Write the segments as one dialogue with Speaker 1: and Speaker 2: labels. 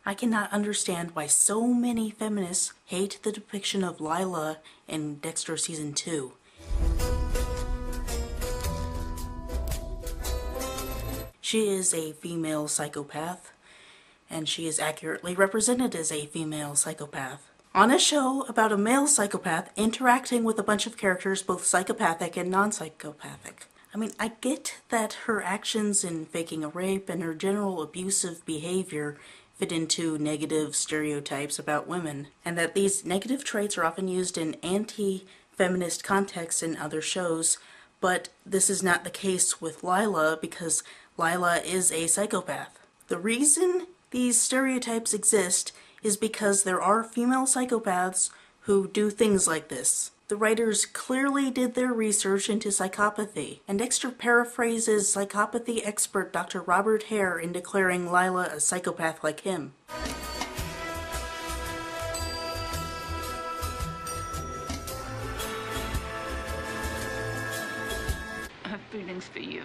Speaker 1: I cannot understand why so many feminists hate the depiction of Lila in Dexter Season 2. She is a female psychopath, and she is accurately represented as a female psychopath. On a show about a male psychopath interacting with a bunch of characters both psychopathic and non-psychopathic. I mean, I get that her actions in faking a rape and her general abusive behavior fit into negative stereotypes about women, and that these negative traits are often used in anti-feminist contexts in other shows, but this is not the case with Lila because Lila is a psychopath. The reason these stereotypes exist is because there are female psychopaths who do things like this. The writers clearly did their research into psychopathy, and Dexter paraphrases psychopathy expert Dr. Robert Hare in declaring Lila a psychopath like him.
Speaker 2: I have feelings for you.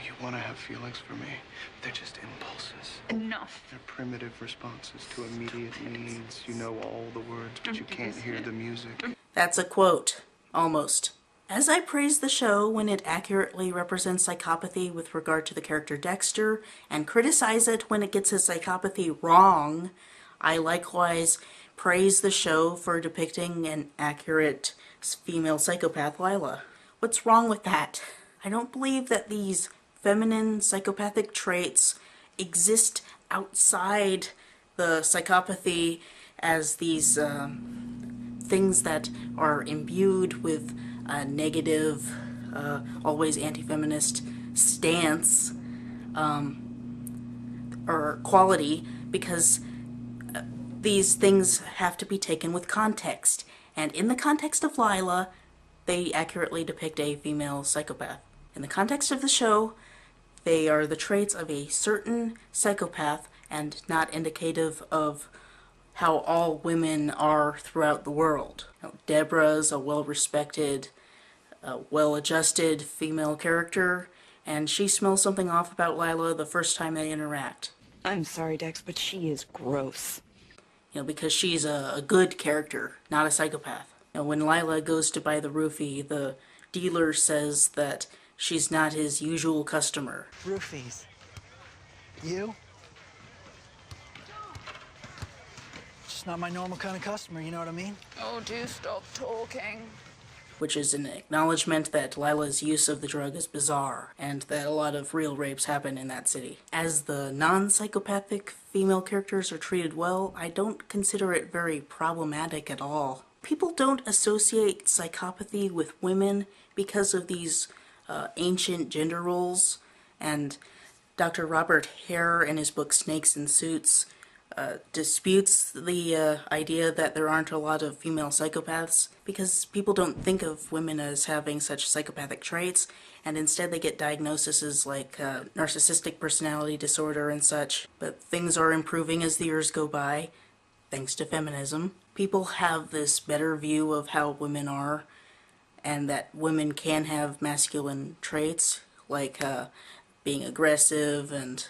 Speaker 3: You want to have feelings for me, but they're just impulses.
Speaker 2: Enough.
Speaker 3: They're primitive responses to immediate needs. You know all the words, but you can't hear the music.
Speaker 1: That's a quote. Almost. As I praise the show when it accurately represents psychopathy with regard to the character Dexter, and criticize it when it gets his psychopathy wrong, I likewise praise the show for depicting an accurate female psychopath, Lila. What's wrong with that? I don't believe that these feminine psychopathic traits exist outside the psychopathy as these things that are imbued with a negative, always anti-feminist stance or quality, because these things have to be taken with context. And in the context of Lila, they accurately depict a female psychopath. In the context of the show, they are the traits of a certain psychopath and not indicative of how all women are throughout the world. Deborah's a well-respected, well-adjusted female character, and she smells something off about Lila the first time they interact.
Speaker 4: I'm sorry, Dex, but she is gross.
Speaker 1: Because she's a good character, not a psychopath. When Lila goes to buy the roofie, the dealer says that she's not his usual customer.
Speaker 5: Roofies. You? Just not my normal kind of customer, you know what I mean?
Speaker 2: Oh, do stop talking.
Speaker 1: Which is an acknowledgement that Lila's use of the drug is bizarre, and that a lot of real rapes happen in that city. As the non-psychopathic female characters are treated well, I don't consider it very problematic at all. People don't associate psychopathy with women because of these ancient gender roles, and Dr. Robert Hare in his book Snakes in Suits disputes the idea that there aren't a lot of female psychopaths because people don't think of women as having such psychopathic traits, and instead they get diagnoses like narcissistic personality disorder and such. But things are improving as the years go by, thanks to feminism. People have this better view of how women are, and that women can have masculine traits, like being aggressive and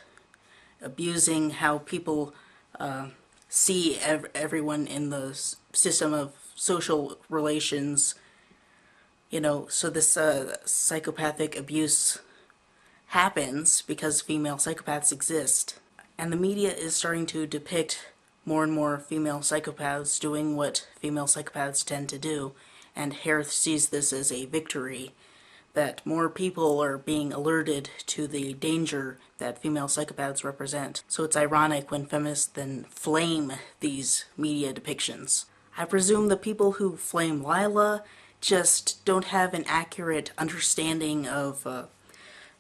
Speaker 1: abusing how people see everyone in the system of social relations. So this psychopathic abuse happens because female psychopaths exist. And the media is starting to depict more and more female psychopaths doing what female psychopaths tend to do. And Hare sees this as a victory, that more people are being alerted to the danger that female psychopaths represent. So it's ironic when feminists then flame these media depictions. I presume the people who flame Lila just don't have an accurate understanding of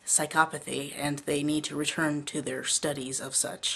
Speaker 1: psychopathy, and they need to return to their studies of such.